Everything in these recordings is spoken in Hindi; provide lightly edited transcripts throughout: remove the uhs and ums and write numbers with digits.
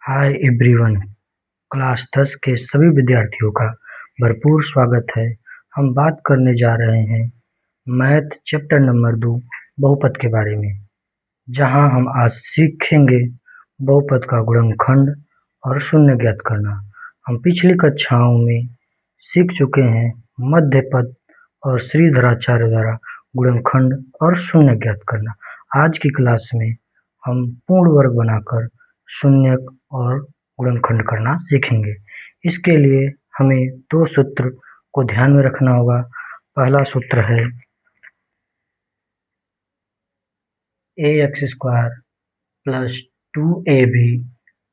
Hi everyone. क्लास 10 के सभी विद्यार्थियों का भरपूर स्वागत है। हम बात करने जा रहे हैं मैथ चैप्टर नंबर 2 बहुपद के बारे में, जहां हम आज सीखेंगे बहुपद का गुणनखंड और शून्य ज्ञात करना। हम पिछली कक्षाओं में सीख चुके हैं मध्यपद और श्रीधराचार्य द्वारा गुणनखंड और शून्य ज्ञात करना। आज की क्लास में हम पूर्ण वर्ग बनाकर शून्य और गुणनखंड करना सीखेंगे। इसके लिए हमें दो सूत्र को ध्यान में रखना होगा। पहला सूत्र है ax square plus 2ab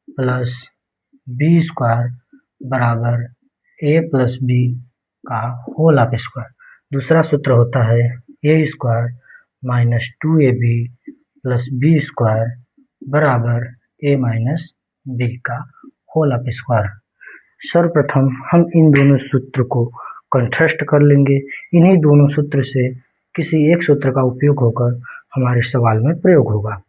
plus b square बराबर a प्लस b का होल ऑफ स्क्वायर। दूसरा सूत्र होता है a square minus 2ab plus b square बराबर a माइनस b का होल ऑफ स्क्वायर। सर्वप्रथम हम इन दोनों सूत्र को कंट्रास्ट कर लेंगे। इन्हीं दोनों सूत्र से किसी एक सूत्र का उपयोग होकर हमारे सवाल में प्रयोग होगा।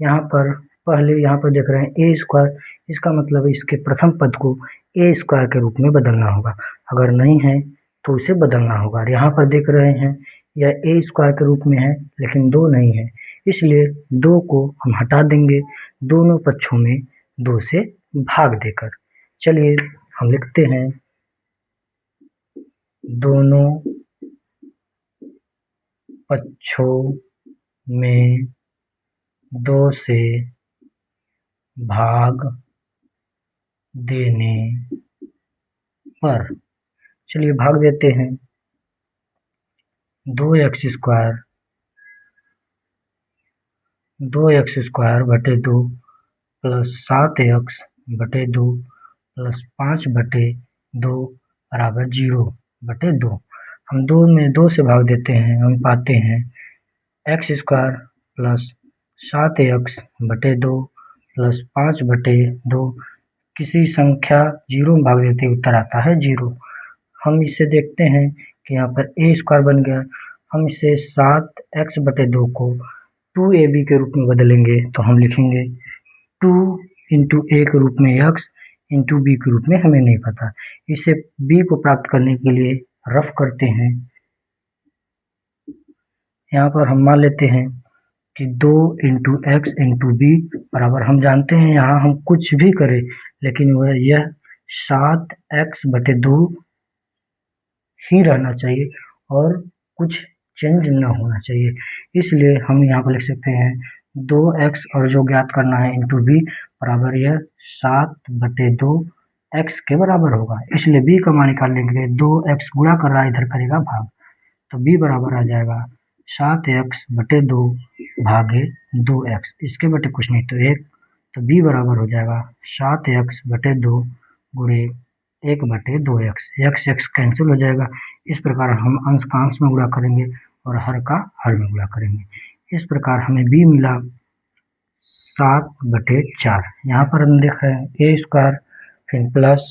यहाँ पर देख रहे हैं a स्क्वायर, इसका मतलब है इसके प्रथम पद को a स्क्वायर के रूप में बदलना होगा। अगर नहीं है तो उसे बदलना होगा। यहाँ पर देख रहे हैं यह a स्क्वायर के रूप में है लेकिन 2 नहीं है, इसलिए 2 को हम हटा देंगे दोनों पक्षों में 2 से भाग देकर। चलिए हम लिखते हैं दोनों पक्षों में 2 से भाग देने पर, चलिए भाग देते हैं। 2x स्क्वायर बटे 2 प्लस 7x बटे 2 प्लस 5 बटे 2 बराबर 0 बटे 2। हम 2 में 2 से भाग देते हैं, हम पाते हैं x स्क्वायर प्लस 7x बटे 2 प्लस 5 बटे 2। किसी संख्या 0 में भाग देते उत्तर आता है 0। हम इसे देखते हैं कि यहाँ पर a स्क्वायर बन गया। हम इसे 7x बटे 2 को 2ab के रूप में बदलेंगे तो हम लिखेंगे 2 इंटू a के रूप में x इंटू b के रूप में हमें नहीं पता। इसे b को प्राप्त करने के लिए रफ करते हैं। यहाँ पर हम मान लेते हैं कि 2 इंटू एक्स इंटू बी बराबर, हम जानते हैं यहाँ हम कुछ भी करें लेकिन यह 7x बटे 2 ही रहना चाहिए और कुछ चेंज न होना चाहिए। इसलिए हम यहाँ पर लिख सकते हैं 2x और जो ज्ञात करना है इंटू बी बराबर यह 7 बटे 2 x के बराबर होगा। इसलिए b का मान निकालने के लिए 2x गुणा कर रहा है, इधर करेगा भाग, तो b बराबर आ जाएगा 7x बटे 2 भागे 2x। इसके बटे कुछ नहीं तो 1, तो b बराबर हो जाएगा 7x बटे 2 गुणे 1 बटे 2x। x कैंसिल हो जाएगा। इस प्रकार हम अंश का अंश में गुणा करेंगे और हर का हर में गुणा करेंगे। इस प्रकार हमें b मिला 7 बटे 4। यहाँ पर हम देख रहे हैं a स्क्वायर फिर प्लस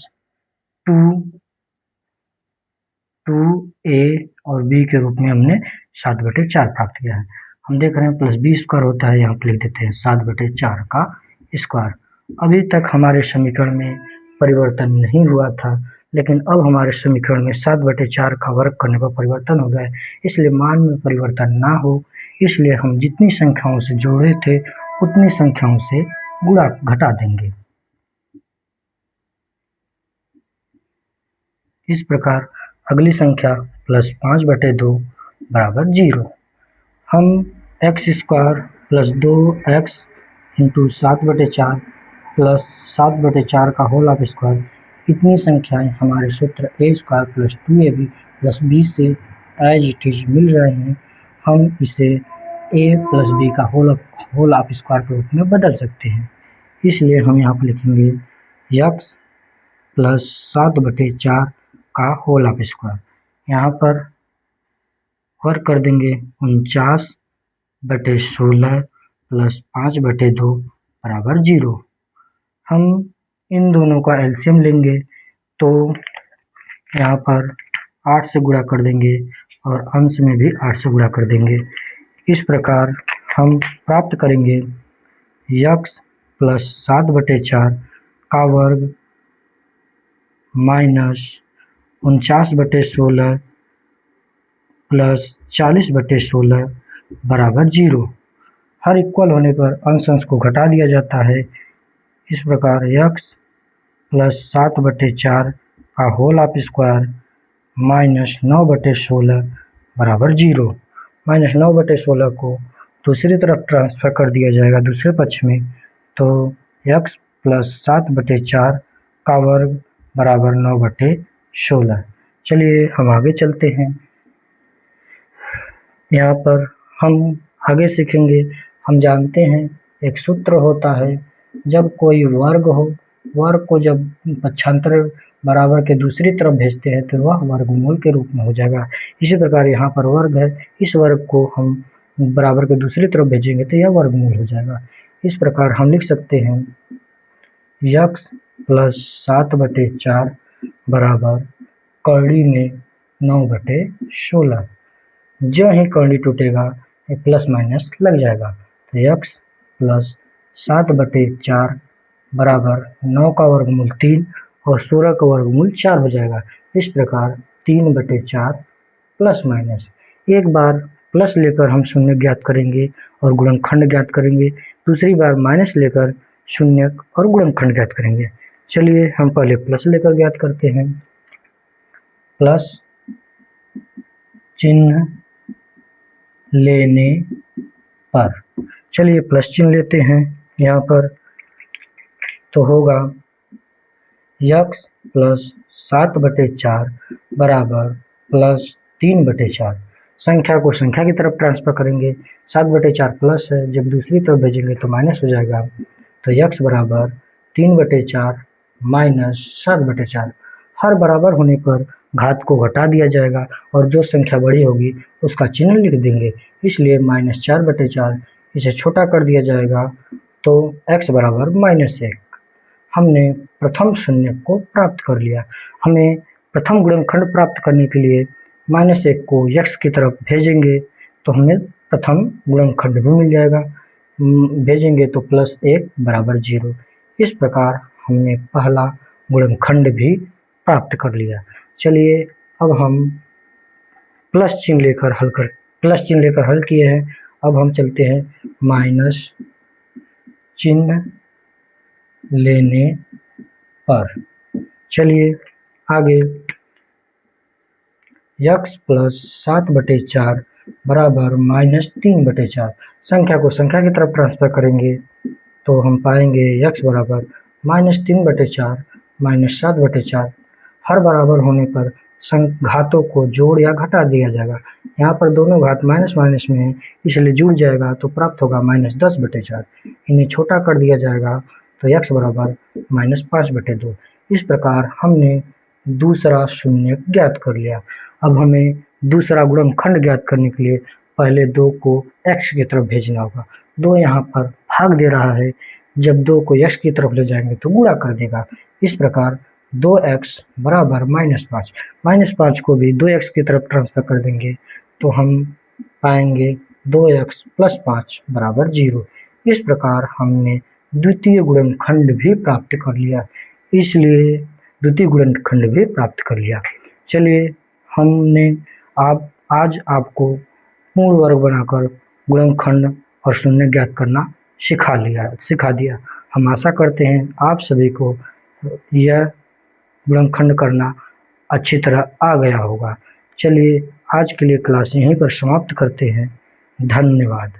2a और b के रूप में हमने 7 बटे 4 प्राप्त किया है। हम देख रहे हैं प्लस b स्क्वायर होता है, यहाँ पर लिख देते हैं 7 बटे 4 का स्क्वायर। अभी तक हमारे समीकरण में परिवर्तन नहीं हुआ था, लेकिन अब हमारे समीकरण में 7 बटे 4 का वर्ग करने पर परिवर्तन हो गया है। इसलिए मान में परिवर्तन ना हो, इसलिए हम जितनी संख्याओं से जोड़े थे उतनी संख्याओं से गुणा घटा देंगे। इस प्रकार अगली संख्या प्लस 5 बटे 2 बराबर 0। हम x square plus 2x into 7 बटे 4 प्लस 7 बटे 4 का होल ऑफ स्क्वायर, इतनी संख्याएं हमारे सूत्र a square plus 2ab plus b से एज इट इज मिल रहे हैं। हम इसे a प्लस b का होल ऑफ स्क्वायर के रूप में बदल सकते हैं। इसलिए हम यहाँ पर लिखेंगे x प्लस 7 बटे 4 का होल ऑफ स्क्वायर। यहाँ पर वर्क कर देंगे 49 बटे 16 प्लस 5 बटे 2 बराबर 0। हम इन दोनों का एलसीएम लेंगे तो यहाँ पर 8 से गुणा कर देंगे और अंश में भी 8 से गुणा कर देंगे। इस प्रकार हम प्राप्त करेंगे x प्लस 7 बटे 4 का वर्ग माइनस 49/16 प्लस 40/16 बराबर 0। हर इक्वल होने पर अंश को घटा दिया जाता है। इस प्रकार x प्लस 7/4 का होल ऑफ स्क्वायर माइनस 9/16 बराबर 0। माइनस 9/16 को दूसरी तरफ ट्रांसफर कर दिया जाएगा दूसरे पक्ष में, तो x प्लस 7/4 का वर्ग बराबर 9/16। चलिए हम आगे चलते हैं। यहाँ पर हम आगे सीखेंगे। हम जानते हैं एक सूत्र होता है, जब कोई वर्ग हो, वर्ग को जब पक्षांतर बराबर के दूसरी तरफ भेजते हैं तो वह वर्गमूल के रूप में हो जाएगा। इसी प्रकार यहाँ पर वर्ग है, इस वर्ग को हम बराबर के दूसरी तरफ भेजेंगे तो यह वर्गमूल हो जाएगा। इस प्रकार हम लिख सकते हैं x प्लस 7/4 बराबर कर्णी में 9/16। जो ही कर्णी टूटेगा ये प्लस माइनस लग जाएगा, तो x प्लस 7/4 बराबर 9 का वर्गमूल 3 और 16 का वर्गमूल 4 हो जाएगा। इस प्रकार 3/4 प्लस माइनस। एक बार प्लस लेकर हम शून्य ज्ञात करेंगे और गुणनखंड ज्ञात करेंगे, दूसरी बार माइनस लेकर शून्य और गुणनखंड ज्ञात करेंगे। चलिए हम पहले प्लस लेकर ज्ञात करते हैं। प्लस चिन्ह लेने पर, चलिए प्लस चिन्ह लेते हैं यहाँ पर, तो होगा x प्लस 7/4 बराबर प्लस 3/4। संख्या को संख्या की तरफ ट्रांसफर करेंगे, 7/4 प्लस है, जब दूसरी तरफ भेजेंगे तो माइनस हो जाएगा, तो x बराबर 3/4 माइनस 7/4। हर बराबर होने पर घात को घटा दिया जाएगा और जो संख्या बड़ी होगी उसका चिन्ह लिख देंगे, इसलिए माइनस 4/4 इसे छोटा कर दिया जाएगा, तो x बराबर -1। हमने प्रथम शून्य को प्राप्त कर लिया। हमें प्रथम गुणनखंड प्राप्त करने के लिए -1 को x की तरफ भेजेंगे तो हमें प्रथम गुणनखंड भी मिल जाएगा, भेजेंगे तो +1 बराबर 0। इस प्रकार हमने पहला गुणनखंड भी प्राप्त कर लिया। चलिए अब हम प्लस चिन्ह लेकर हल किए हैं। अब हम चलते हैं माइनस चिन्ह लेने पर। चलिए आगे, x प्लस 7/4 बराबर -3/4। संख्या को संख्या की तरफ ट्रांसफर करेंगे तो हम पाएंगे x बराबर -3/4 माइनस 7/4। हर बराबर होने पर घातों को जोड़ या घटा दिया जाएगा। यहाँ पर दोनों घात माइनस माइनस में है, इसलिए जुड़ जाएगा तो प्राप्त होगा -10/4। इन्हें छोटा कर दिया जाएगा तो x बराबर -5/2। इस प्रकार हमने दूसरा शून्य ज्ञात कर लिया। अब हमें दूसरा गुणनखंड ज्ञात करने के लिए पहले 2 को x की तरफ भेजना होगा। 2 यहाँ पर भाग दे रहा है, जब 2 को x की तरफ ले जाएंगे तो गुणा कर देगा। इस प्रकार 2x बराबर -5। -5 को भी 2x की तरफ ट्रांसफर कर देंगे तो हम पाएंगे 2x प्लस 5 बराबर 0। इस प्रकार हमने द्वितीय गुणनखंड भी प्राप्त कर लिया। इसलिए द्वितीय गुणनखंड भी प्राप्त कर लिया। चलिए हमने आज आपको पूर्ण वर्ग बनाकर गुणनखंड और शून्य ज्ञात करना सिखा दिया। हम आशा करते हैं आप सभी को यह गुणनखंड करना अच्छी तरह आ गया होगा। चलिए आज के लिए क्लास यहीं पर समाप्त करते हैं। धन्यवाद।